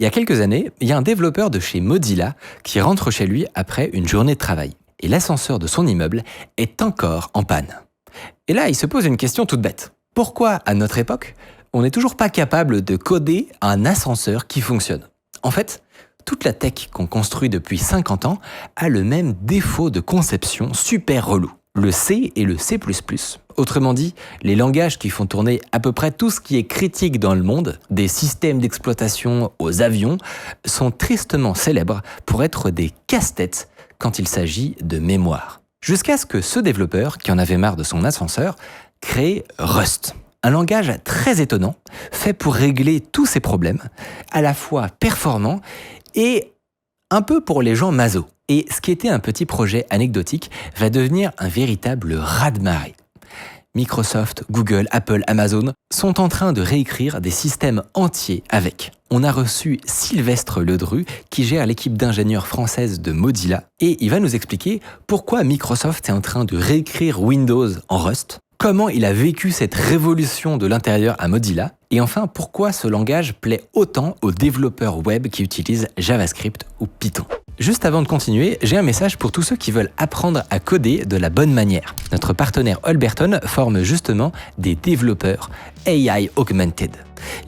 Il y a quelques années, il y a un développeur de chez Mozilla qui rentre chez lui après une journée de travail. Et l'ascenseur de son immeuble est encore en panne. Et là, il se pose une question toute bête. Pourquoi, à notre époque, on n'est toujours pas capable de coder un ascenseur qui fonctionne ? En fait, toute la tech qu'on construit depuis 50 ans a le même défaut de conception super relou. Le C et le C++, autrement dit, les langages qui font tourner à peu près tout ce qui est critique dans le monde, des systèmes d'exploitation aux avions, sont tristement célèbres pour être des casse-têtes quand il s'agit de mémoire. Jusqu'à ce que ce développeur, qui en avait marre de son ascenseur, crée Rust. Un langage très étonnant, fait pour régler tous ces problèmes, à la fois performant et un peu pour les gens maso. Et ce qui était un petit projet anecdotique va devenir un véritable raz-de-marée. Microsoft, Google, Apple, Amazon sont en train de réécrire des systèmes entiers avec. On a reçu Sylvestre Ledru, qui gère l'équipe d'ingénieurs française de Mozilla, et il va nous expliquer pourquoi Microsoft est en train de réécrire Windows en Rust, comment il a vécu cette révolution de l'intérieur à Mozilla, et enfin pourquoi ce langage plaît autant aux développeurs web qui utilisent JavaScript ou Python. Juste avant de continuer, j'ai un message pour tous ceux qui veulent apprendre à coder de la bonne manière. Notre partenaire Holberton forme justement des développeurs AI Augmented.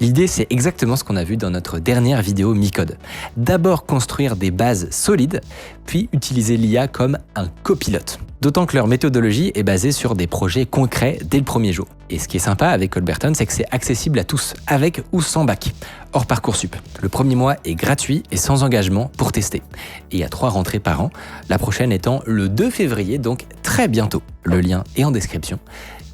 L'idée, c'est exactement ce qu'on a vu dans notre dernière vidéo Mi-Code. D'abord construire des bases solides, puis utiliser l'IA comme un copilote. D'autant que leur méthodologie est basée sur des projets concrets dès le premier jour. Et ce qui est sympa avec Holberton, c'est que c'est accessible à tous, avec ou sans bac, hors Parcoursup. Le premier mois est gratuit et sans engagement pour tester. Et il y a 3 rentrées par an, la prochaine étant le 2 février, donc très bientôt. Le lien est en description.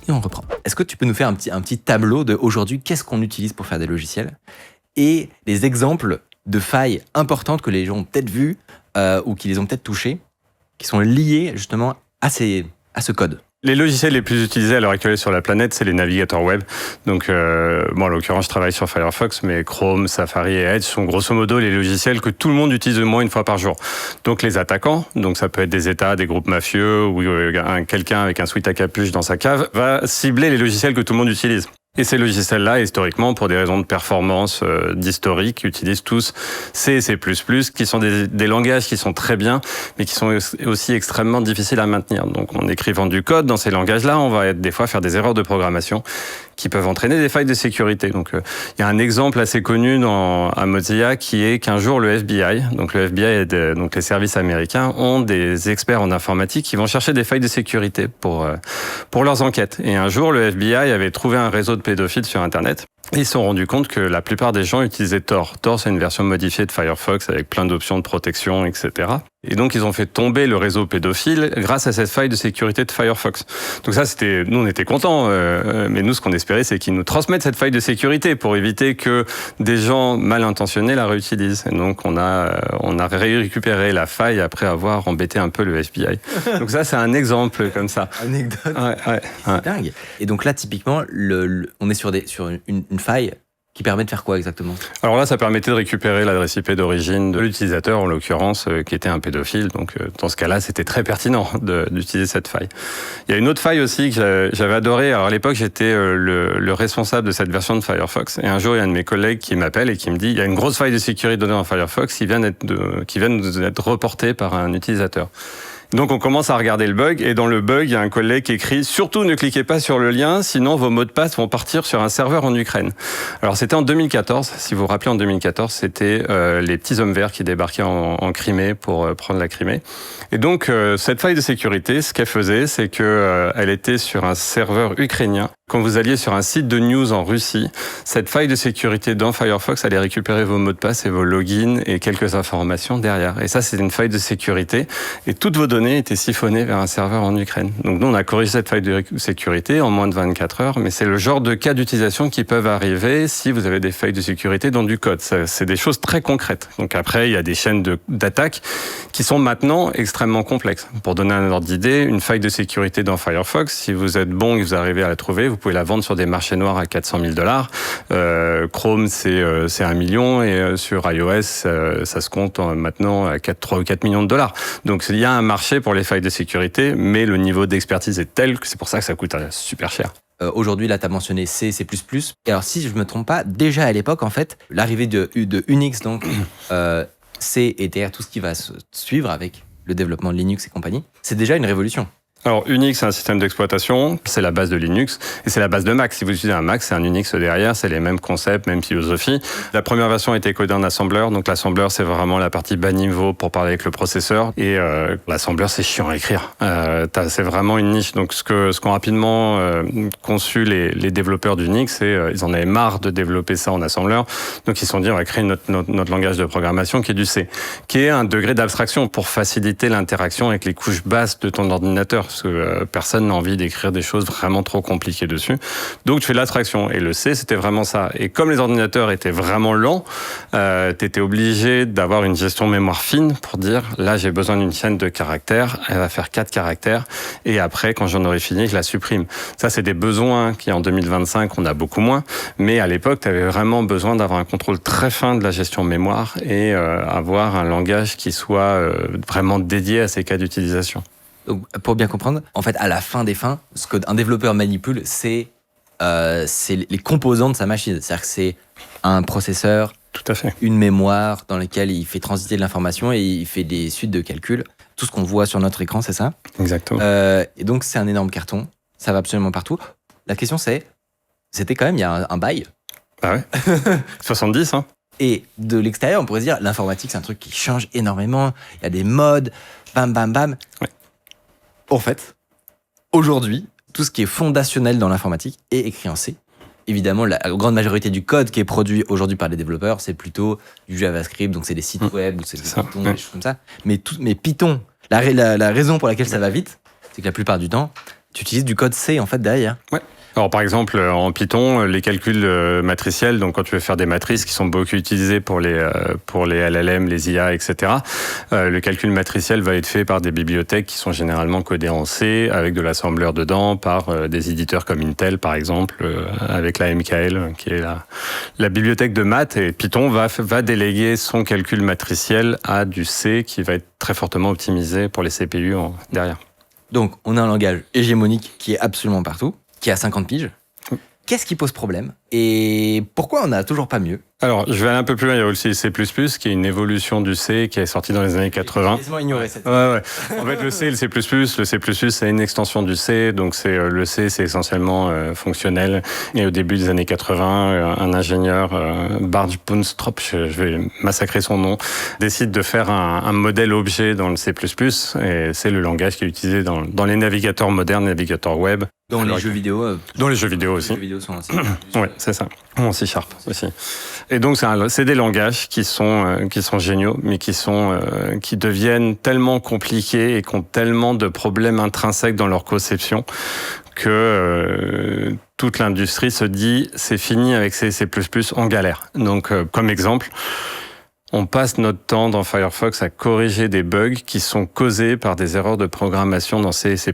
Et on reprend. Est-ce que tu peux nous faire un petit tableau de aujourd'hui, qu'est-ce qu'on utilise pour faire des logiciels et des exemples de failles importantes que les gens ont peut-être vues ou qui les ont peut-être touchées, qui sont liées justement à ce code? Les logiciels les plus utilisés à l'heure actuelle sur la planète, c'est les navigateurs web. Donc, en l'occurrence, je travaille sur Firefox, mais Chrome, Safari et Edge sont grosso modo les logiciels que tout le monde utilise au moins une fois par jour. Donc, les attaquants, donc ça peut être des États, des groupes mafieux ou quelqu'un avec un sweat à capuche dans sa cave, va cibler les logiciels que tout le monde utilise. Et ces logiciels-là, historiquement, pour des raisons de performance, d'historique, utilisent tous C et C++, qui sont des langages qui sont très bien, mais qui sont aussi extrêmement difficiles à maintenir. Donc, en écrivant du code dans ces langages-là, on va des fois faire des erreurs de programmation qui peuvent entraîner des failles de sécurité. Donc, il y a un exemple assez connu à Mozilla qui est qu'un jour le FBI, donc le FBI donc les services américains, ont des experts en informatique qui vont chercher des failles de sécurité pour leurs enquêtes. Et un jour, le FBI avait trouvé un réseau de pédophiles sur Internet. Et ils se sont rendus compte que la plupart des gens utilisaient Tor. Tor, c'est une version modifiée de Firefox avec plein d'options de protection, etc. Et donc, ils ont fait tomber le réseau pédophile grâce à cette faille de sécurité de Firefox. Donc ça, nous, on était contents. Mais nous, ce qu'on espérait, c'est qu'ils nous transmettent cette faille de sécurité pour éviter que des gens mal intentionnés la réutilisent. Et donc, on a récupéré la faille après avoir embêté un peu le FBI. Donc ça, c'est un exemple comme ça. Anecdote. Ouais. C'est dingue. Et donc là, typiquement, on est sur une faille qui permet de faire quoi exactement? Alors là, ça permettait de récupérer l'adresse IP d'origine de l'utilisateur, en l'occurrence, qui était un pédophile. Donc, dans ce cas-là, c'était très pertinent d'utiliser cette faille. Il y a une autre faille aussi que j'avais adorée. Alors, à l'époque, j'étais le responsable de cette version de Firefox. Et un jour, il y a un de mes collègues qui m'appelle et qui me dit, il y a une grosse faille de sécurité donnée dans Firefox qui vient d'être reportée par un utilisateur. Donc on commence à regarder le bug, et dans le bug, il y a un collègue qui écrit « Surtout ne cliquez pas sur le lien, sinon vos mots de passe vont partir sur un serveur en Ukraine ». Alors c'était en 2014, si vous vous rappelez, en 2014, c'était les petits hommes verts qui débarquaient en Crimée pour prendre la Crimée. Et donc cette faille de sécurité, ce qu'elle faisait, c'est qu'elle était sur un serveur ukrainien. Quand vous alliez sur un site de news en Russie, cette faille de sécurité dans Firefox allait récupérer vos mots de passe et vos logins et quelques informations derrière. Et ça, c'est une faille de sécurité. Et toutes vos données étaient siphonnées vers un serveur en Ukraine. Donc nous, on a corrigé cette faille de sécurité en moins de 24 heures. Mais c'est le genre de cas d'utilisation qui peuvent arriver si vous avez des failles de sécurité dans du code. C'est des choses très concrètes. Donc après, il y a des chaînes d'attaques qui sont maintenant extrêmement complexes. Pour donner un ordre d'idée, une faille de sécurité dans Firefox, si vous êtes bon et que vous arrivez à la trouver, vous pouvez la vendre sur des marchés noirs à 400 000 $. Chrome, c'est 1 million, et sur iOS, ça se compte maintenant à 3 ou 4 millions de dollars. Donc il y a un marché pour les failles de sécurité, mais le niveau d'expertise est tel que c'est pour ça que ça coûte super cher. Aujourd'hui, là, tu as mentionné C, C++. Et alors, si je me trompe pas, déjà à l'époque, en fait, l'arrivée de Unix, donc C et derrière tout ce qui va se suivre avec le développement de Linux et compagnie, c'est déjà une révolution. Alors Unix, c'est un système d'exploitation, c'est la base de Linux et c'est la base de Mac. Si vous utilisez un Mac, c'est un Unix derrière, c'est les mêmes concepts, même philosophie. La première version a été codée en assembleur, donc l'assembleur c'est vraiment la partie bas niveau pour parler avec le processeur et l'assembleur c'est chiant à écrire. C'est vraiment une niche. Donc ce qu'ont rapidement conçu les développeurs d'Unix, c'est ils en avaient marre de développer ça en assembleur, donc ils se sont dit on va créer notre langage de programmation qui est du C, qui est un degré d'abstraction pour faciliter l'interaction avec les couches basses de ton ordinateur. Parce que personne n'a envie d'écrire des choses vraiment trop compliquées dessus. Donc tu fais de l'abstraction. Et le C, c'était vraiment ça. Et comme les ordinateurs étaient vraiment lents, t'étais obligé d'avoir une gestion mémoire fine pour dire, là j'ai besoin d'une chaîne de caractères, elle va faire 4 caractères, et après, quand j'en aurai fini, je la supprime. Ça, c'est des besoins qui, en 2025, on a beaucoup moins. Mais à l'époque, tu avais vraiment besoin d'avoir un contrôle très fin de la gestion mémoire et avoir un langage qui soit vraiment dédié à ces cas d'utilisation. Donc, pour bien comprendre, en fait, à la fin des fins, ce qu'un développeur manipule, c'est les composants de sa machine. C'est-à-dire que c'est un processeur, tout à fait, une mémoire dans laquelle il fait transiter de l'information et il fait des suites de calculs. Tout ce qu'on voit sur notre écran, c'est ça. Exactement. Et donc, c'est un énorme carton. Ça va absolument partout. La question, c'était quand même il y a un bail. Ah ouais 70, hein. Et de l'extérieur, on pourrait se dire, l'informatique, c'est un truc qui change énormément. Il y a des modes, bam, bam, bam. Ouais. En fait, aujourd'hui, tout ce qui est fondationnel dans l'informatique est écrit en C. Évidemment, la grande majorité du code qui est produit aujourd'hui par les développeurs, c'est plutôt du JavaScript, donc c'est des sites web, ou c'est des Python, des choses comme ça. Mais Python, la raison pour laquelle ça va vite, c'est que la plupart du temps, tu utilises du code C en fait derrière. Ouais. Alors par exemple en Python, les calculs matriciels, donc quand tu veux faire des matrices qui sont beaucoup utilisées pour les LLM, les IA, etc. Le calcul matriciel va être fait par des bibliothèques qui sont généralement codées en C avec de l'assembleur dedans, par des éditeurs comme Intel par exemple, avec la MKL qui est la bibliothèque de maths, et Python va déléguer son calcul matriciel à du C qui va être très fortement optimisé pour les CPU derrière. Donc on a un langage hégémonique qui est absolument partout, qui a 50 piges. Qu'est-ce qui pose problème et pourquoi on n'a toujours pas mieux? Alors, je vais aller un peu plus loin. Il y a aussi le C++, qui est une évolution du C qui est sorti dans les années 80. J'ai quasiment ignoré cette. Ouais. En fait, le C et le C++, c'est une extension du C. Donc, le C, c'est essentiellement fonctionnel. Et au début des années 80, un ingénieur, Bart Boonstrop, je vais massacrer son nom, décide de faire un modèle objet dans le C++. Et c'est le langage qui est utilisé dans les navigateurs modernes, navigateurs web. Dans les jeux vidéo. Dans les jeux vidéo aussi. Les jeux vidéo sont en C++. Ouais, c'est ça. En C# aussi. Et donc c'est des langages qui sont géniaux, mais qui deviennent tellement compliqués et qui ont tellement de problèmes intrinsèques dans leur conception que toute l'industrie se dit c'est fini avec C++ en galère. Donc comme exemple, on passe notre temps dans Firefox à corriger des bugs qui sont causés par des erreurs de programmation dans C et C++.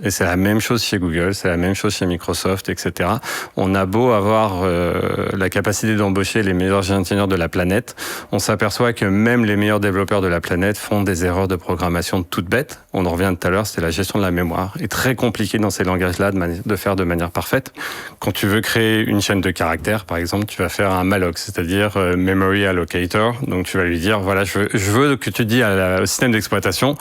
Et c'est la même chose chez Google, c'est la même chose chez Microsoft, etc. On a beau avoir la capacité d'embaucher les meilleurs ingénieurs de la planète, on s'aperçoit que même les meilleurs développeurs de la planète font des erreurs de programmation toutes bêtes. On en revient tout à l'heure, c'est la gestion de la mémoire. C'est très compliqué dans ces langages-là de faire de manière parfaite. Quand tu veux créer une chaîne de caractères, par exemple, tu vas faire un malloc, c'est-à-dire memory allocator. Donc tu vas lui dire, voilà, je veux que tu dis au système d'exploitation,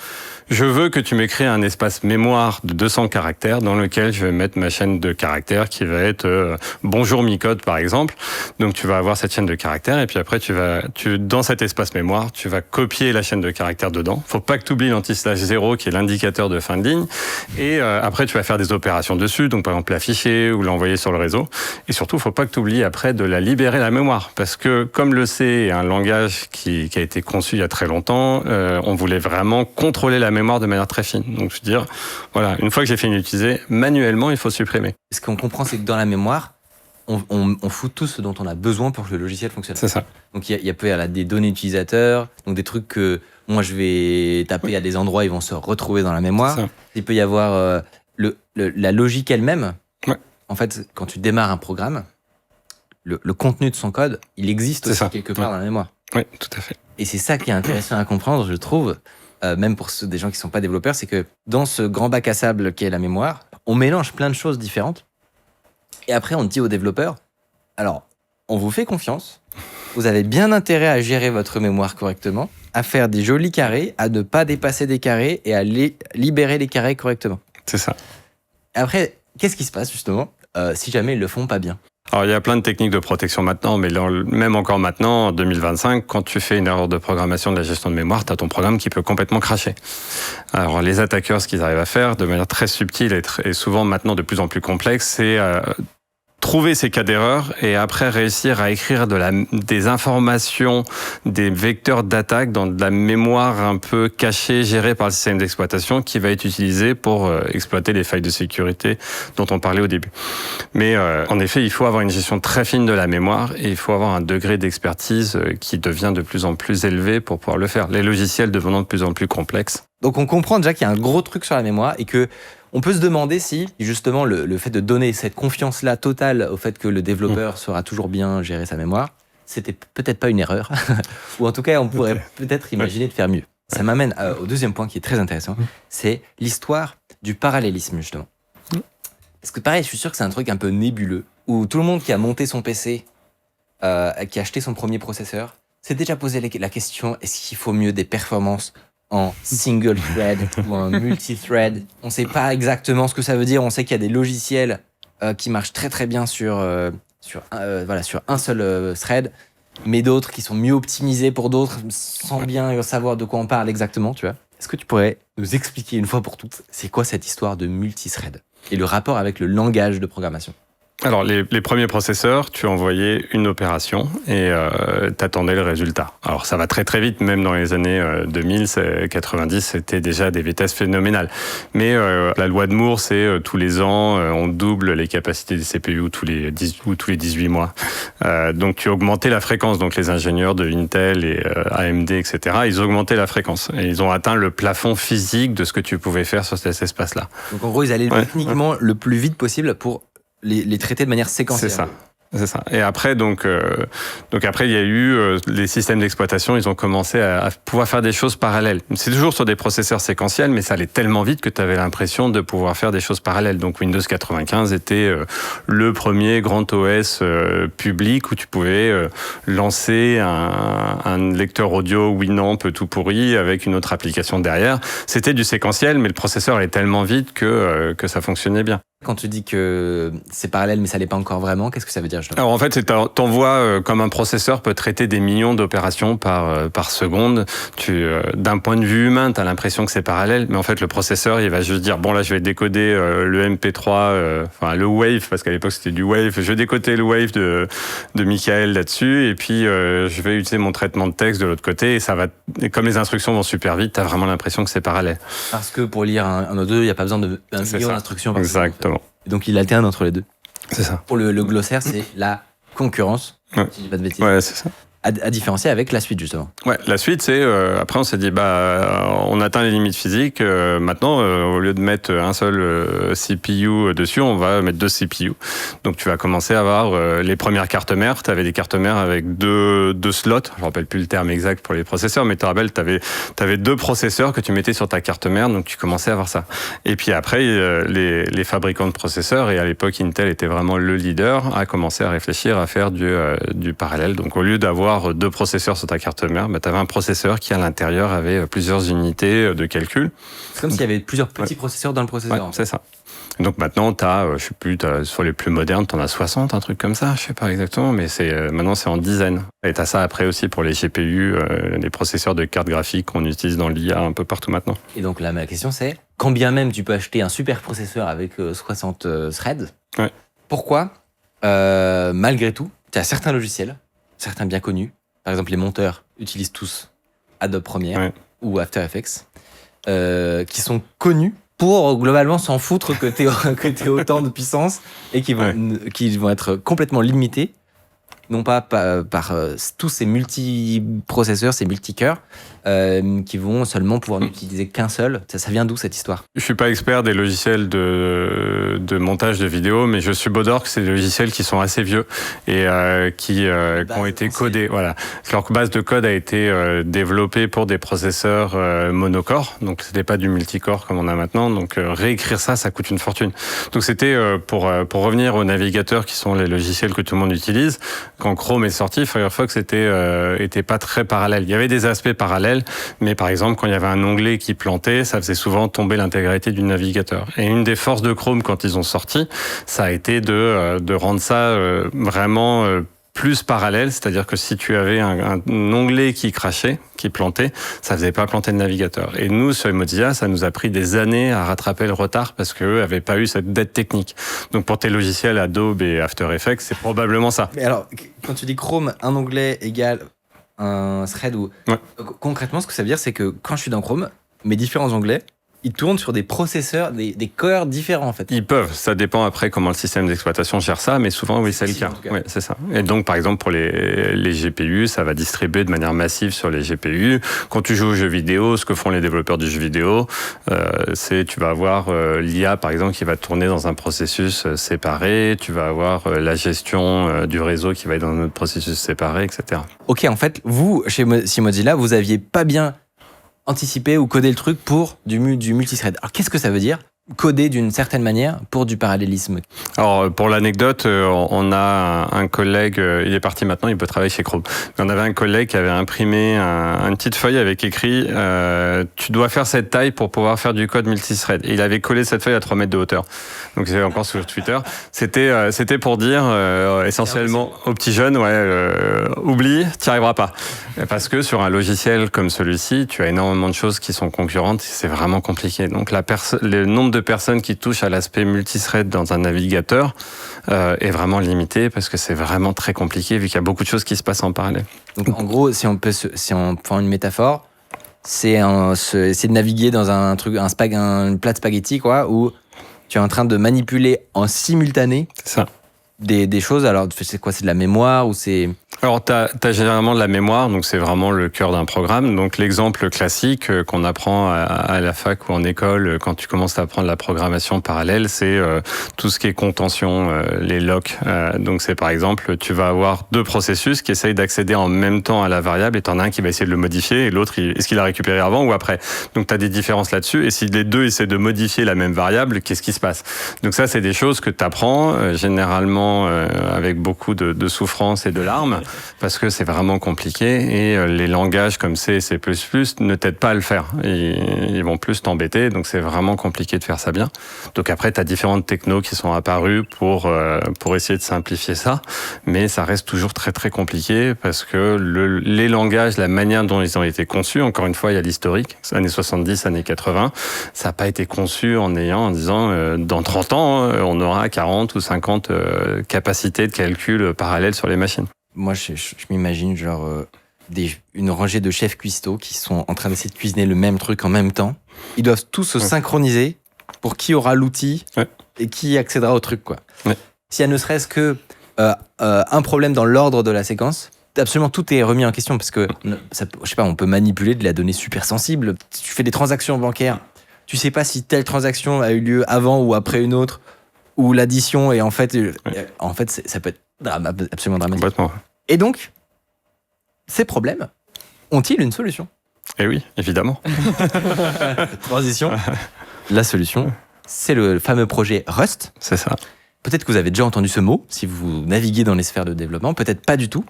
je veux que tu m'écris un espace mémoire de 200 caractères dans lequel je vais mettre ma chaîne de caractères qui va être bonjour Micode par exemple. Donc tu vas avoir cette chaîne de caractères et puis après dans cet espace mémoire, tu vas copier la chaîne de caractères dedans. Faut pas que tu oublies l'anti-slash 0 qui est l'indicateur de fin de ligne. Et après tu vas faire des opérations dessus, donc par exemple l'afficher ou l'envoyer sur le réseau. Et surtout, faut pas que tu oublies après de la libérer la mémoire, parce que comme le C est un langage qui a été conçu il y a très longtemps, on voulait vraiment contrôler la mémoire de manière très fine. Donc, je veux dire, voilà, une fois que j'ai fini d'utiliser, manuellement, il faut supprimer. Ce qu'on comprend, c'est que dans la mémoire, on fout tout ce dont on a besoin pour que le logiciel fonctionne. C'est ça. Donc, il peut y avoir des données utilisateurs, donc des trucs que moi, je vais taper à des endroits, ils vont se retrouver dans la mémoire. Il peut y avoir la logique elle-même. Ouais. En fait, quand tu démarres un programme, le contenu de son code, il existe aussi quelque part dans la mémoire. Oui, tout à fait. Et c'est ça qui est intéressant à comprendre, je trouve, même pour des gens qui ne sont pas développeurs, c'est que dans ce grand bac à sable qu'est la mémoire, on mélange plein de choses différentes Et après, on dit aux développeurs, alors, on vous fait confiance, vous avez bien intérêt à gérer votre mémoire correctement, à faire des jolis carrés, à ne pas dépasser des carrés et à libérer les carrés correctement. C'est ça. Après, qu'est-ce qui se passe justement si jamais ils le font pas bien? Alors, il y a plein de techniques de protection maintenant, mais même encore maintenant, en 2025, quand tu fais une erreur de programmation de la gestion de mémoire, tu as ton programme qui peut complètement crasher. Alors, les attaqueurs, ce qu'ils arrivent à faire, de manière très subtile et souvent maintenant de plus en plus complexe, c'est trouver ces cas d'erreur et après réussir à écrire des informations, des vecteurs d'attaque dans de la mémoire un peu cachée, gérée par le système d'exploitation qui va être utilisé pour exploiter les failles de sécurité dont on parlait au début. Mais en effet, il faut avoir une gestion très fine de la mémoire et il faut avoir un degré d'expertise qui devient de plus en plus élevé pour pouvoir le faire. Les logiciels devenant de plus en plus complexes. Donc on comprend déjà qu'il y a un gros truc sur la mémoire et que on peut se demander si, justement, le fait de donner cette confiance-là totale au fait que le développeur saura toujours bien gérer sa mémoire, c'était peut-être pas une erreur. Ou en tout cas, on pourrait peut-être imaginer de faire mieux. Ça m'amène au deuxième point qui est très intéressant, c'est l'histoire du parallélisme, justement. Parce que pareil, je suis sûr que c'est un truc un peu nébuleux, où tout le monde qui a monté son PC, qui a acheté son premier processeur, s'est déjà posé la question, est-ce qu'il faut mieux des performances en single thread ou en multi-thread. On ne sait pas exactement ce que ça veut dire. On sait qu'il y a des logiciels qui marchent très très bien sur un seul thread, mais d'autres qui sont mieux optimisés pour d'autres, sans bien savoir de quoi on parle exactement, tu vois. Est-ce que tu pourrais nous expliquer une fois pour toutes, c'est quoi cette histoire de multi-thread et le rapport avec le langage de programmation? Alors, les premiers processeurs, tu envoyais une opération et t'attendais le résultat. Alors, ça va très très vite, même dans les années 2000, 90, c'était déjà des vitesses phénoménales. Mais la loi de Moore, c'est tous les ans, on double les capacités des CPU tous les 18 mois. Donc, tu augmentais la fréquence. Donc, les ingénieurs de Intel et AMD, etc., ils augmentaient la fréquence. Et ils ont atteint le plafond physique de ce que tu pouvais faire sur cet espace-là. Donc, en gros, ils allaient techniquement le plus vite possible pour les traiter de manière séquentielle. C'est ça. Et après, donc après, il y a eu les systèmes d'exploitation. Ils ont commencé à pouvoir faire des choses parallèles. C'est toujours sur des processeurs séquentiels, mais ça allait tellement vite que tu avais l'impression de pouvoir faire des choses parallèles. Donc Windows 95 était le premier grand OS public où tu pouvais lancer un lecteur audio Winamp tout pourri avec une autre application derrière. C'était du séquentiel, mais le processeur allait tellement vite que ça fonctionnait bien. Quand tu dis que c'est parallèle, mais ça l'est pas encore vraiment, qu'est-ce que ça veut dire, justement? Alors en fait, t'envoies comme un processeur peut traiter des millions d'opérations par seconde. D'un point de vue humain, t'as l'impression que c'est parallèle, mais en fait, le processeur, il va juste dire bon là, je vais décoder le MP3, enfin le Wave, parce qu'à l'époque c'était du Wave. Je vais décoder le Wave de Michael là-dessus, et puis je vais utiliser mon traitement de texte de l'autre côté, et comme les instructions vont super vite, t'as vraiment l'impression que c'est parallèle. Parce que pour lire un O2, il n'y a pas besoin d'un million d'instructions par seconde. Exactement. Et donc il alterne entre les deux. C'est ça. Pour le glossaire, c'est la concurrence, ouais. si je dis pas de bêtises. Ouais, c'est ça. À différencier avec la suite, justement. Ouais, la suite, c'est après on s'est dit on atteint les limites physiques. Maintenant, au lieu de mettre un seul CPU dessus, on va mettre deux CPU. Donc tu vas commencer à avoir les premières cartes mères. Tu avais des cartes mères avec deux slots. Je me rappelle plus le terme exact pour les processeurs, mais tu te rappelles, t'avais deux processeurs que tu mettais sur ta carte mère. Donc tu commençais à avoir ça. Et puis après, les fabricants de processeurs, et à l'époque Intel était vraiment le leader, a commencé à réfléchir à faire du parallèle. Donc au lieu d'avoir deux processeurs sur ta carte mère, tu avais un processeur qui à l'intérieur avait plusieurs unités de calcul. C'est comme s'il y avait plusieurs petits processeurs dans le processeur. Ouais, c'est ça. Et donc maintenant, je sais plus, sur les plus modernes, tu en as 60, un truc comme ça, je sais pas exactement, mais maintenant c'est en dizaines. Et tu as ça après aussi pour les GPU, les processeurs de cartes graphiques qu'on utilise dans l'IA un peu partout maintenant. Et donc là, ma question c'est, quand bien même tu peux acheter un super processeur avec 60 threads, pourquoi, malgré tout, tu as certains logiciels, certains bien connus, par exemple les monteurs utilisent tous Adobe Premiere ou After Effects, qui sont connus pour globalement s'en foutre que t'aies autant de puissance et qui vont être complètement limités, non pas par tous ces multiprocesseurs, ces multicœurs, qui vont seulement pouvoir n'utiliser qu'un seul. Ça vient d'où cette histoire? Je suis pas expert des logiciels de montage de vidéos, mais je subodore que c'est des logiciels qui sont assez vieux et qui ont été codés. Voilà, leur base de code a été développée pour des processeurs monocore, donc c'était pas du multicore comme on a maintenant. Donc réécrire ça coûte une fortune. Donc c'était pour revenir aux navigateurs qui sont les logiciels que tout le monde utilise. Quand Chrome est sorti, Firefox était pas très parallèle. Il y avait des aspects parallèles, mais par exemple, quand il y avait un onglet qui plantait, ça faisait souvent tomber l'intégralité du navigateur. Et une des forces de Chrome quand ils ont sorti, ça a été de rendre ça vraiment plus parallèle, c'est-à-dire que si tu avais un onglet qui crachait, qui plantait, ça faisait pas planter le navigateur. Et nous, sur Mozilla, ça nous a pris des années à rattraper le retard parce qu'eux n'avaient pas eu cette dette technique. Donc pour tes logiciels Adobe et After Effects, c'est probablement ça. Mais alors, quand tu dis Chrome, un onglet égale un thread, ou concrètement, ce que ça veut dire, c'est que quand je suis dans Chrome, mes différents onglets, ils tournent sur des processeurs, des cœurs différents en fait. Ils peuvent, ça dépend après comment le système d'exploitation gère ça, mais souvent oui c'est le cas. Oui, c'est ça. Et donc par exemple pour les GPU, ça va distribuer de manière massive sur les GPU. Quand tu joues aux jeux vidéo, ce que font les développeurs du jeu vidéo, c'est tu vas avoir l'IA par exemple qui va tourner dans un processus séparé, tu vas avoir la gestion du réseau qui va être dans un autre processus séparé, etc. Ok, en fait, vous, chez Mozilla, vous aviez pas bien anticiper ou coder le truc pour du multithread. Alors qu'est-ce que ça veut dire coder d'une certaine manière pour du parallélisme? Alors pour l'anecdote, on a un collègue, il est parti maintenant, il peut travailler chez Chrome. On avait un collègue qui avait imprimé une petite feuille avec écrit tu dois faire cette taille pour pouvoir faire du code multithread. Et il avait collé cette feuille à 3 mètres de hauteur. Donc c'est encore sur Twitter. C'était pour dire essentiellement aux petits jeunes, oublie, t'y arriveras pas. Parce que sur un logiciel comme celui-ci, tu as énormément de choses qui sont concurrentes, c'est vraiment compliqué. Donc le nombre de personnes qui touchent à l'aspect multithread dans un navigateur est vraiment limité parce que c'est vraiment très compliqué vu qu'il y a beaucoup de choses qui se passent en parallèle. Donc en gros, si on prend une métaphore, c'est essayer de naviguer dans un plat de spaghetti quoi, où tu es en train de manipuler en simultané. C'est ça. Des choses. Alors c'est quoi? C'est de la mémoire ou c'est... Alors, t'as généralement de la mémoire, donc c'est vraiment le cœur d'un programme. Donc, l'exemple classique qu'on apprend à la fac ou en école quand tu commences à apprendre la programmation parallèle, c'est tout ce qui est contention, les locks. Donc, c'est par exemple, tu vas avoir deux processus qui essayent d'accéder en même temps à la variable et t'en as un qui va essayer de le modifier et l'autre, est-ce qu'il a récupéré avant ou après? Donc, t'as des différences là-dessus. Et si les deux essaient de modifier la même variable, qu'est-ce qui se passe? Donc, ça, c'est des choses que t'apprends généralement avec beaucoup de souffrance et de larmes. Parce que c'est vraiment compliqué et les langages comme C et C++ ne t'aident pas à le faire. Ils vont plus t'embêter, donc c'est vraiment compliqué de faire ça bien. Donc après, tu as différentes technos qui sont apparues pour essayer de simplifier ça, mais ça reste toujours très très compliqué parce que les langages, la manière dont ils ont été conçus, encore une fois, il y a l'historique, années 70, années 80, ça n'a pas été conçu en disant dans 30 ans, on aura 40 ou 50 capacités de calcul parallèles sur les machines. Moi, je m'imagine genre une rangée de chefs cuistots qui sont en train d'essayer de cuisiner le même truc en même temps. Ils doivent tous se synchroniser pour qui aura l'outil et qui accédera au truc, quoi. Ouais. S'il y a ne serait-ce que un problème dans l'ordre de la séquence, absolument tout est remis en question parce que, je sais pas, on peut manipuler de la donnée super sensible. Si tu fais des transactions bancaires, tu sais pas si telle transaction a eu lieu avant ou après une autre, ou l'addition, et en fait ça peut être absolument dramatique. Complètement. Et donc, ces problèmes ont-ils une solution? Eh oui, évidemment. Transition. La solution, c'est le fameux projet Rust. C'est ça. Peut-être que vous avez déjà entendu ce mot, si vous naviguez dans les sphères de développement, peut-être pas du tout.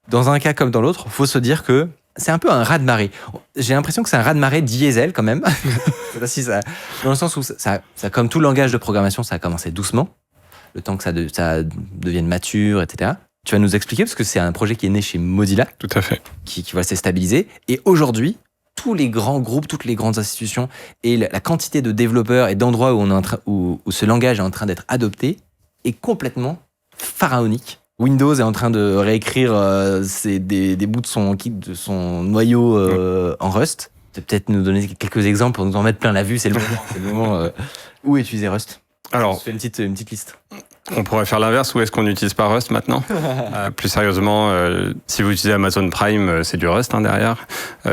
Dans un cas comme dans l'autre, il faut se dire que c'est un peu un raz-de-marée. J'ai l'impression que c'est un raz-de-marée diesel quand même. Dans le sens où, ça, comme tout langage de programmation, ça a commencé doucement, le temps que ça devienne mature, etc. Tu vas nous expliquer, parce que c'est un projet qui est né chez Mozilla. Tout à fait. Qui va s'être stabilisé. Et aujourd'hui, tous les grands groupes, toutes les grandes institutions et la quantité de développeurs et d'endroits où ce langage est en train d'être adopté est complètement pharaonique. Windows est en train de réécrire des bouts de son noyau en Rust. Tu peux peut-être nous donner quelques exemples pour nous en mettre plein la vue. C'est le moment. Où utiliser Rust? Alors, je fais une petite liste. On pourrait faire l'inverse, où est-ce qu'on n'utilise pas Rust maintenant? Plus sérieusement, si vous utilisez Amazon Prime, c'est du Rust derrière.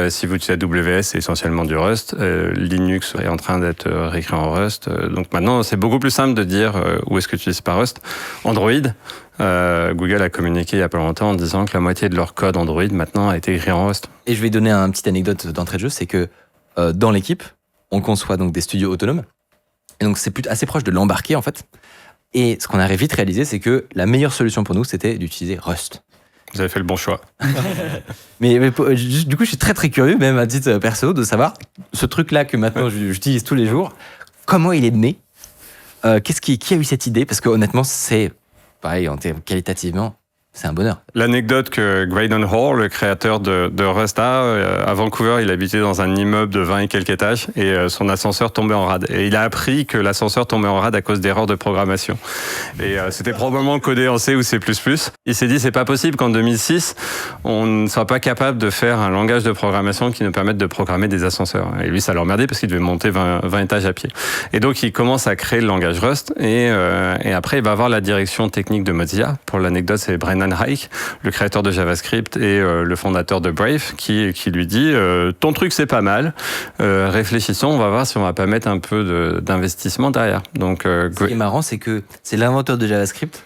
Si vous utilisez AWS, c'est essentiellement du Rust. Linux est en train d'être réécrit en Rust. Donc maintenant, c'est beaucoup plus simple de dire où est-ce que tu utilises pas Rust. Android, Google a communiqué il y a pas longtemps en disant que la moitié de leur code Android maintenant a été écrit en Rust. Et je vais donner une petite anecdote d'entrée de jeu, c'est que dans l'équipe, on conçoit donc des studios autonomes. Et donc c'est assez proche de l'embarquer en fait. Et ce qu'on a vite réalisé, c'est que la meilleure solution pour nous, c'était d'utiliser Rust. Vous avez fait le bon choix. mais du coup, je suis très très curieux, même à titre perso, de savoir ce truc-là que maintenant j'utilise tous les jours, comment il est né, qui a eu cette idée, parce que honnêtement, c'est pareil, qualitativement, c'est un bonheur. L'anecdote que Graydon Hall, le créateur de Rust, à Vancouver, il habitait dans un immeuble de 20 et quelques étages et son ascenseur tombait en rade. Et il a appris que l'ascenseur tombait en rade à cause d'erreurs de programmation. Et c'était probablement codé en C ou C++. Il s'est dit, c'est pas possible qu'en 2006, on ne soit pas capable de faire un langage de programmation qui nous permette de programmer des ascenseurs. Et lui, ça l'emmerdait parce qu'il devait monter 20 étages à pied. Et donc, il commence à créer le langage Rust et après, il va avoir la direction technique de Mozilla. Pour l'anecdote, c'est Brendan Eich, le créateur de JavaScript et le fondateur de Brave, qui lui dit ton truc c'est pas mal, réfléchissons, on va voir si on va pas mettre un peu d'investissement derrière. Donc, ce qui est marrant, c'est que c'est l'inventeur de JavaScript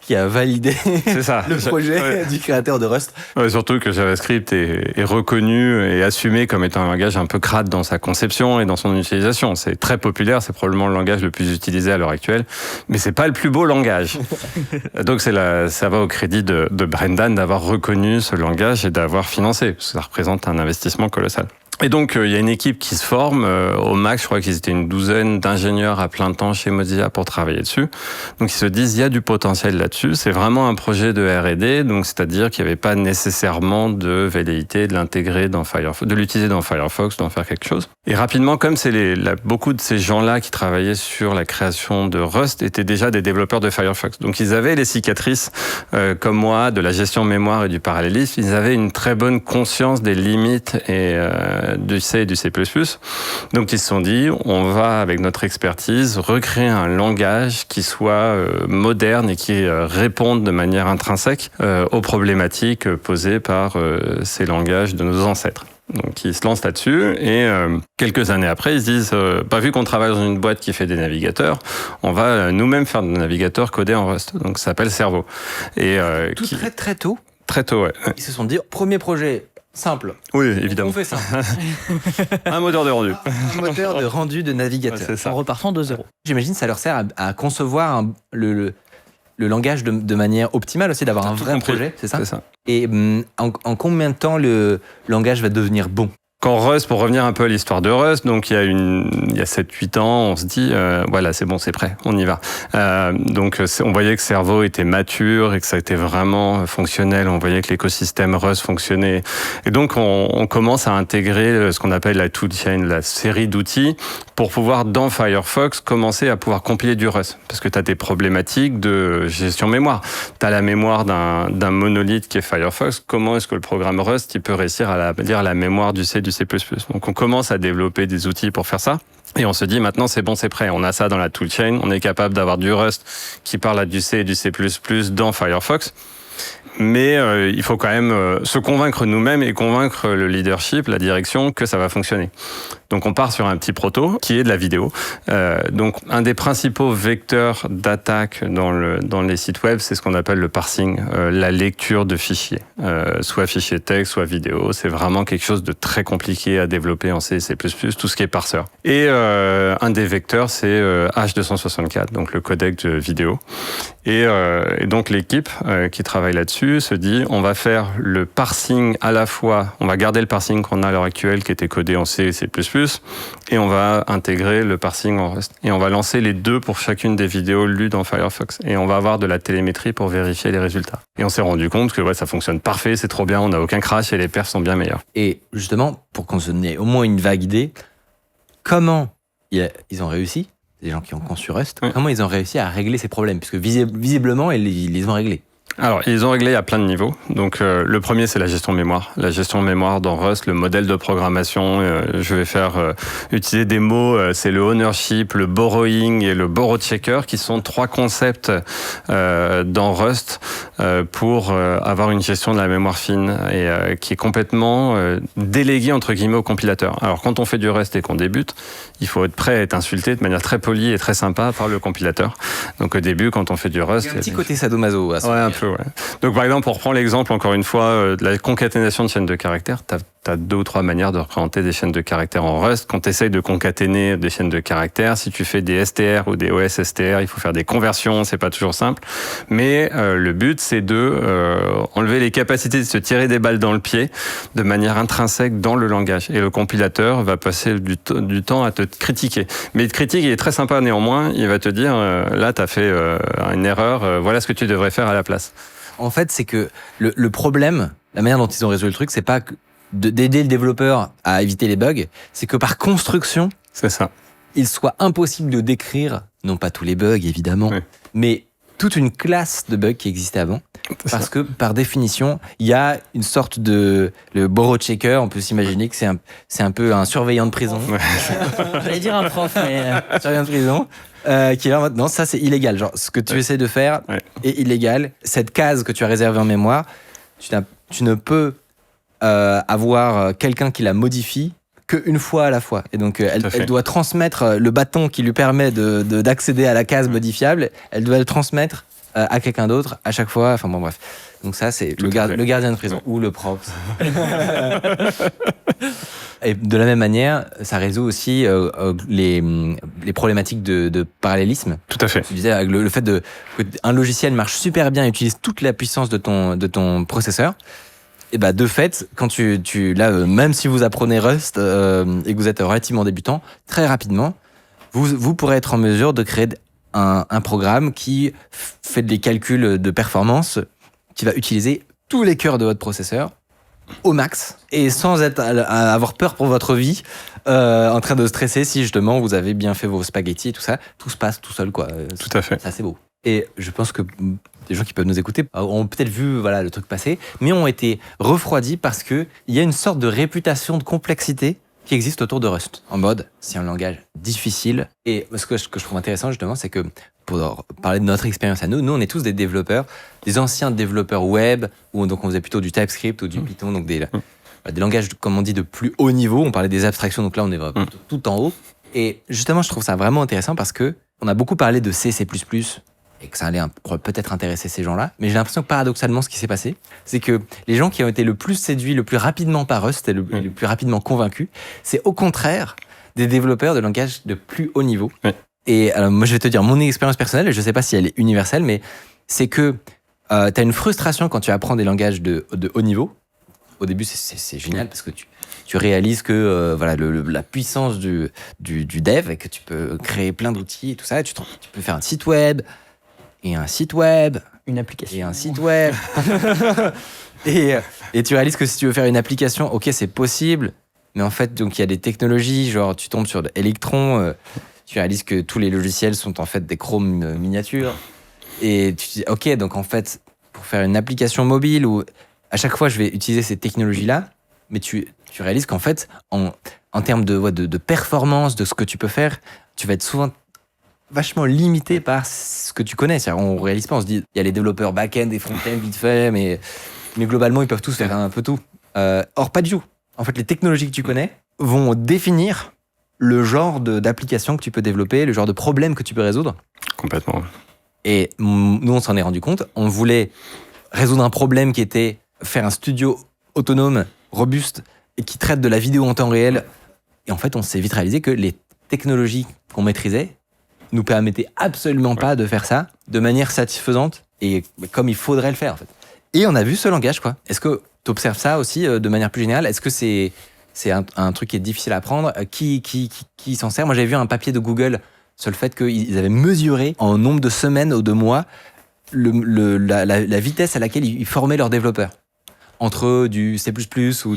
qui a validé le projet du créateur de Rust. Surtout que JavaScript est reconnu et assumé comme étant un langage un peu crade dans sa conception et dans son utilisation. C'est très populaire, c'est probablement le langage le plus utilisé à l'heure actuelle, mais c'est pas le plus beau langage. Donc ça va au crédit de Brendan d'avoir reconnu ce langage et d'avoir financé, parce que ça représente un investissement colossal. Et donc, il y a une équipe qui se forme. Au max, je crois qu'ils étaient une douzaine d'ingénieurs à plein temps chez Mozilla pour travailler dessus. Donc, ils se disent, il y a du potentiel là-dessus. C'est vraiment un projet de R&D. Donc, c'est-à-dire qu'il n'y avait pas nécessairement de velléité de l'intégrer dans Firefox, de l'utiliser dans Firefox, d'en faire quelque chose. Et rapidement, comme beaucoup de ces gens-là qui travaillaient sur la création de Rust étaient déjà des développeurs de Firefox. Donc, ils avaient les cicatrices, comme moi, de la gestion mémoire et du parallélisme. Ils avaient une très bonne conscience des limites du C et du C++. Donc ils se sont dit, on va avec notre expertise recréer un langage qui soit moderne et qui réponde de manière intrinsèque aux problématiques posées par ces langages de nos ancêtres. Donc ils se lancent là-dessus et quelques années après, ils se disent, vu qu'on travaille dans une boîte qui fait des navigateurs, on va nous-mêmes faire des navigateurs codés en Rust. Donc ça s'appelle Cerveau. Et très très tôt. Très tôt, ouais. Ils se sont dit, premier projet. Simple. Oui, évidemment. On fait ça. Un moteur de rendu. Un moteur de rendu de navigateur. Ouais, c'est ça. En repartant de zéro. J'imagine que ça leur sert à concevoir le langage de manière optimale aussi, d'avoir un vrai projet, c'est ça? C'est ça. Et en combien de temps le langage va devenir bon? Quand Rust, pour revenir un peu à l'histoire de Rust, donc il y a 7-8 ans, on se dit, voilà, c'est bon, c'est prêt, on y va. Donc on voyait que Cerveau était mature et que ça était vraiment fonctionnel, on voyait que l'écosystème Rust fonctionnait. Et donc on commence à intégrer ce qu'on appelle la toolchain, la série d'outils, pour pouvoir, dans Firefox, commencer à pouvoir compiler du Rust. Parce que tu as des problématiques de gestion mémoire. Tu as la mémoire d'un monolithe qui est Firefox. Comment est-ce que le programme Rust il peut réussir à lire la mémoire du C, du C++? Donc on commence à développer des outils pour faire ça. Et on se dit maintenant c'est bon, c'est prêt. On a ça dans la toolchain. On est capable d'avoir du Rust qui parle à du C et du C++ dans Firefox. Mais il faut quand même se convaincre nous-mêmes et convaincre le leadership, la direction, que ça va fonctionner. Donc on part sur un petit proto qui est de la vidéo. Donc un des principaux vecteurs d'attaque dans les sites web, c'est ce qu'on appelle le parsing, la lecture de fichiers, soit fichiers texte, soit vidéo. C'est vraiment quelque chose de très compliqué à développer en C et C++, tout ce qui est parseur. Et un des vecteurs, c'est H264, donc le codec de vidéo. Et donc l'équipe qui travaille là-dessus se dit, on va faire le parsing à la fois, on va garder le parsing qu'on a à l'heure actuelle qui était codé en C et C++, et on va intégrer le parsing en Rust. Et on va lancer les deux pour chacune des vidéos lues dans Firefox. Et on va avoir de la télémétrie pour vérifier les résultats. Et on s'est rendu compte que ça fonctionne parfait, c'est trop bien, on n'a aucun crash et les perfs sont bien meilleurs. Et justement, pour qu'on se ait au moins une vague idée, comment ils ont réussi, des gens qui ont conçu Rust, comment ils ont réussi à régler ces problèmes? Puisque visiblement, ils les ont réglés. Alors, ils ont réglé à plein de niveaux. Donc, le premier, c'est la gestion de mémoire. La gestion de mémoire dans Rust, le modèle de programmation. Je vais utiliser des mots, c'est le ownership, le borrowing et le borrow checker, qui sont 3 concepts dans Rust pour avoir une gestion de la mémoire fine et qui est complètement déléguée, entre guillemets, au compilateur. Alors, quand on fait du Rust et qu'on débute, il faut être prêt à être insulté de manière très polie et très sympa par le compilateur. Donc, au début, quand on fait du Rust... Il y a un petit côté sadomaso à ce moment. Un peu, ouais. Donc, par exemple, pour reprendre l'exemple, encore une fois, de la concaténation de chaînes de caractères, t'as 2 ou 3 manières de représenter des chaînes de caractères en Rust. Quand tu essayes de concaténer des chaînes de caractères, si tu fais des STR ou des OSSTR, il faut faire des conversions, c'est pas toujours simple. Mais le but, c'est de enlever les capacités de se tirer des balles dans le pied de manière intrinsèque dans le langage. Et le compilateur va passer du temps à te critiquer. Mais il te critique, il est très sympa néanmoins. Il va te dire, là, t'as fait une erreur, voilà ce que tu devrais faire à la place. En fait, c'est que le problème, la manière dont ils ont résolu le truc, c'est pas d'aider le développeur à éviter les bugs, c'est que par construction, c'est ça. Il soit impossible de décrire, non pas tous les bugs évidemment, oui, mais toute une classe de bugs qui existait avant. Parce que par définition, il y a une sorte le borrow checker, on peut s'imaginer que c'est un peu un surveillant de prison. Ouais. J'allais dire un prof, mais... surveillant de prison. Qui est en mode, non, ça c'est illégal. Genre, ce que tu essaies de faire est illégal. Cette case que tu as réservée en mémoire, tu ne peux avoir quelqu'un qui la modifie qu'une fois à la fois. Et donc, elle doit transmettre le bâton qui lui permet d'accéder à la case modifiable. Elle doit le transmettre à quelqu'un d'autre à chaque fois. Enfin bon, bref. Donc ça, c'est le gardien de prison ou le props. Et de la même manière, ça résout aussi les problématiques de parallélisme. Tout à fait. Tu disais avec le fait qu'un logiciel marche super bien et utilise toute la puissance de ton processeur. Et bah de fait, quand là, même si vous apprenez Rust et que vous êtes relativement débutant, très rapidement, vous pourrez être en mesure de créer un programme qui fait des calculs de performance, qui va utiliser tous les cœurs de votre processeur au max et sans avoir peur pour votre vie, en train de stresser si justement vous avez bien fait vos spaghettis et tout ça. Tout se passe tout seul, quoi. Tout à fait. Ça, c'est beau. Et je pense que des gens qui peuvent nous écouter ont peut-être vu le truc passer, mais ont été refroidis parce qu'il y a une sorte de réputation de complexité qui existe autour de Rust. En mode, c'est un langage difficile. Et ce que je trouve intéressant justement, c'est que pour parler de notre expérience à nous on est tous des développeurs, des anciens développeurs web, où donc on faisait plutôt du TypeScript ou du Python, donc des langages, comme on dit, de plus haut niveau. On parlait des abstractions, donc là on est tout en haut. Et justement, je trouve ça vraiment intéressant parce que on a beaucoup parlé de C++, et que ça allait peut-être intéresser ces gens-là. Mais j'ai l'impression que paradoxalement, ce qui s'est passé, c'est que les gens qui ont été le plus séduits, le plus rapidement par Rust et le plus rapidement convaincus, c'est au contraire des développeurs de langage de plus haut niveau. Oui. Et alors, moi, je vais te dire mon expérience personnelle, et je ne sais pas si elle est universelle, mais c'est que tu as une frustration quand tu apprends des langages de haut niveau. Au début, c'est génial parce que tu réalises que la puissance du dev, et que tu peux créer plein d'outils et tout ça. Tu peux faire un site web, et un site web, une application, et un site web. et tu réalises que si tu veux faire une application, ok, c'est possible, mais en fait, donc il y a des technologies, genre tu tombes sur Electron, tu réalises que tous les logiciels sont en fait des Chrome miniatures, et tu te dis, ok, donc en fait, pour faire une application mobile, où à chaque fois je vais utiliser ces technologies-là, mais tu réalises qu'en fait, en termes de performance, de ce que tu peux faire, tu vas être souvent vachement limité par ce que tu connais. C'est-à-dire, on réalise pas, on se dit, il y a les développeurs back-end et front-end vite fait, mais globalement, ils peuvent tous faire un peu tout. Or, pas du tout. En fait, les technologies que tu connais vont définir le genre d'application que tu peux développer, le genre de problème que tu peux résoudre. Complètement. Et nous, on s'en est rendu compte. On voulait résoudre un problème qui était faire un studio autonome, robuste, et qui traite de la vidéo en temps réel. Et en fait, on s'est vite réalisé que les technologies qu'on maîtrisait nous permettait absolument pas de faire ça de manière satisfaisante et comme il faudrait le faire, en fait. Et on a vu ce langage, quoi. Est-ce que tu observes ça aussi de manière plus générale? Est-ce que c'est un truc qui est difficile à apprendre? Qui s'en sert? Moi, j'avais vu un papier de Google sur le fait qu'ils avaient mesuré en nombre de semaines ou de mois la vitesse à laquelle ils formaient leurs développeurs. Entre du C++ ou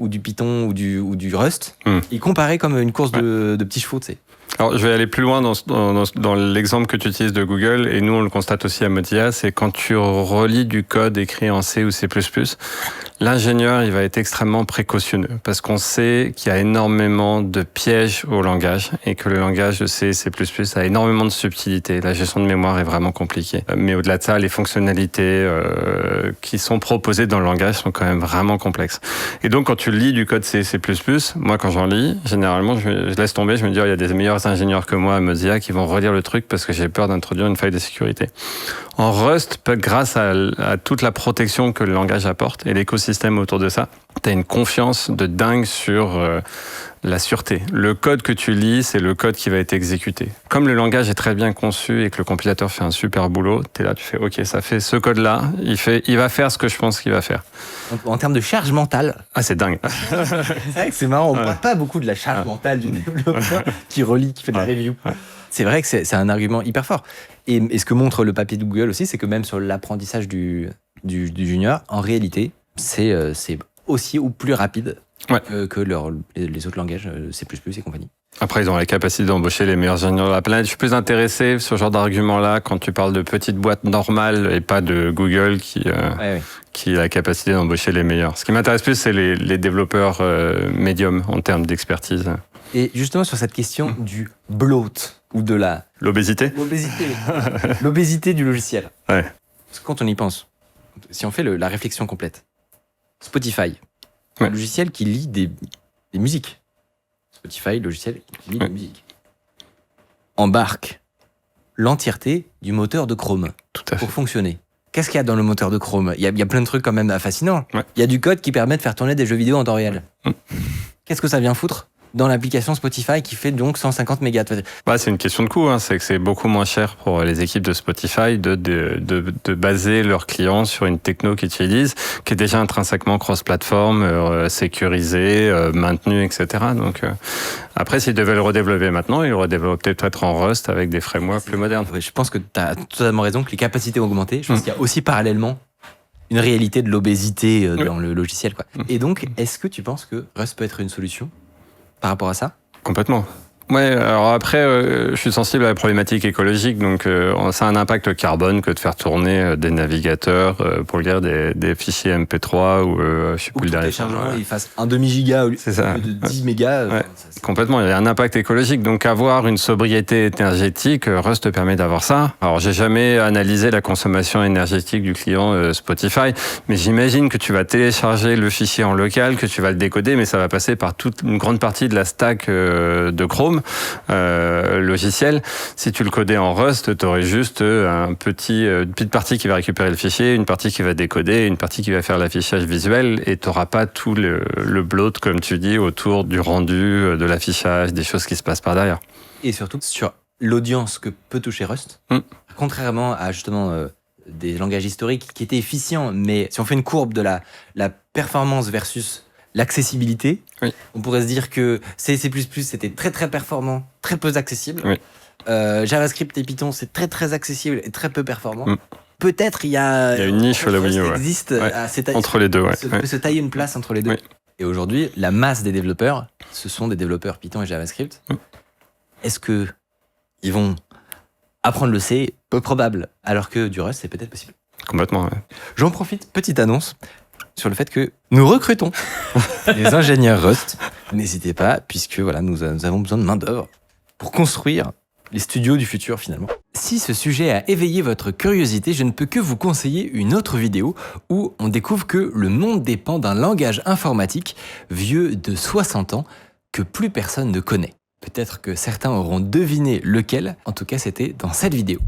du Python ou du Rust. Ils comparaient comme une course de petits chevaux, tu sais. Alors, je vais aller plus loin dans l'exemple que tu utilises de Google, et nous, on le constate aussi à Mozilla, c'est quand tu relis du code écrit en C ou C++, l'ingénieur, il va être extrêmement précautionneux, parce qu'on sait qu'il y a énormément de pièges au langage, et que le langage de C et C++ a énormément de subtilité. La gestion de mémoire est vraiment compliquée. Mais au-delà de ça, les fonctionnalités qui sont proposées dans le langage sont quand même vraiment complexes. Et donc, quand tu lis du code C et C++, moi, quand j'en lis, généralement, je laisse tomber, je me dis, il y a des meilleurs ingénieurs que moi à Mozilla qui vont relire le truc parce que j'ai peur d'introduire une faille de sécurité. En Rust, grâce à toute la protection que le langage apporte et l'écosystème autour de ça, tu as une confiance de dingue sur la sûreté. Le code que tu lis, c'est le code qui va être exécuté. Comme le langage est très bien conçu et que le compilateur fait un super boulot, tu es là, tu fais OK, ça fait ce code-là, il va faire ce que je pense qu'il va faire. En termes de charge mentale. Ah, c'est dingue. C'est vrai que c'est marrant, on ne parle pas beaucoup de la charge mentale du développeur qui relit, qui fait de la review. C'est vrai que c'est un argument hyper fort. Et ce que montre le papier de Google aussi, c'est que même sur l'apprentissage du junior, en réalité, c'est aussi ou plus rapide que les autres langages, C++ et compagnie. Après, ils ont la capacité d'embaucher les meilleurs ingénieurs de la planète. Je suis plus intéressé sur ce genre d'argument-là quand tu parles de petites boîtes normales et pas de Google qui a la capacité d'embaucher les meilleurs. Ce qui m'intéresse plus, c'est les développeurs médiums en termes d'expertise. Et justement, sur cette question du bloat ou de l'obésité. L'obésité du logiciel. Ouais. Parce que quand on y pense, si on fait la réflexion complète, Spotify, un logiciel qui lit des musiques. Spotify, logiciel qui lit des musiques. Embarque l'entièreté du moteur de Chrome pour fonctionner. Qu'est-ce qu'il y a dans le moteur de Chrome ? Il y a plein de trucs quand même fascinants. Il y a du code qui permet de faire tourner des jeux vidéo en temps réel. Qu'est-ce que ça vient foutre dans l'application Spotify qui fait donc 150 mégas? C'est une question de coût. C'est que c'est beaucoup moins cher pour les équipes de Spotify de baser leurs clients sur une techno qu'ils utilisent, qui est déjà intrinsèquement cross-platform, sécurisée, maintenue, etc. Donc, après, s'ils devaient le redévelopper maintenant, ils le redéveloppaient peut-être en Rust avec des frameworks plus modernes. Je pense que tu as totalement raison, que les capacités ont augmenté. Je pense qu'il y a aussi parallèlement une réalité de l'obésité dans le logiciel. Et donc, est-ce que tu penses que Rust peut être une solution par rapport à ça? Complètement. Ouais, alors après, je suis sensible à la problématique écologique, donc ça a un impact carbone que de faire tourner des navigateurs pour lire des fichiers MP3 ou je sais plus le dernier. Il fasse un demi-giga au lieu de 10 mégas. Complètement, il y a un impact écologique, donc avoir une sobriété énergétique, Rust permet d'avoir ça. Alors j'ai jamais analysé la consommation énergétique du client Spotify, mais j'imagine que tu vas télécharger le fichier en local, que tu vas le décoder, mais ça va passer par toute une grande partie de la stack de Chrome. Logiciel. Si tu le codais en Rust, tu aurais juste une petite partie qui va récupérer le fichier, une partie qui va décoder, une partie qui va faire l'affichage visuel, et tu n'auras pas tout le bloat, comme tu dis, autour du rendu, de l'affichage, des choses qui se passent par derrière. Et surtout sur l'audience que peut toucher Rust, contrairement à justement des langages historiques qui étaient efficients, mais si on fait une courbe de la performance versus l'accessibilité, on pourrait se dire que C++ c'était très très performant, très peu accessible. JavaScript et Python c'est très très accessible et très peu performant. Peut-être il y a une niche là où il existe entre les deux. Peut se tailler une place entre les deux. Et aujourd'hui, la masse des développeurs, ce sont des développeurs Python et JavaScript. Est-ce que ils vont apprendre le C? Peu probable, alors que du Rust c'est peut-être possible. Complètement. J'en profite, petite annonce sur le fait que nous recrutons des ingénieurs Rust. N'hésitez pas, puisque nous avons besoin de main-d'œuvre pour construire les studios du futur finalement. Si ce sujet a éveillé votre curiosité, je ne peux que vous conseiller une autre vidéo où on découvre que le monde dépend d'un langage informatique vieux de 60 ans que plus personne ne connaît. Peut-être que certains auront deviné lequel, en tout cas c'était dans cette vidéo.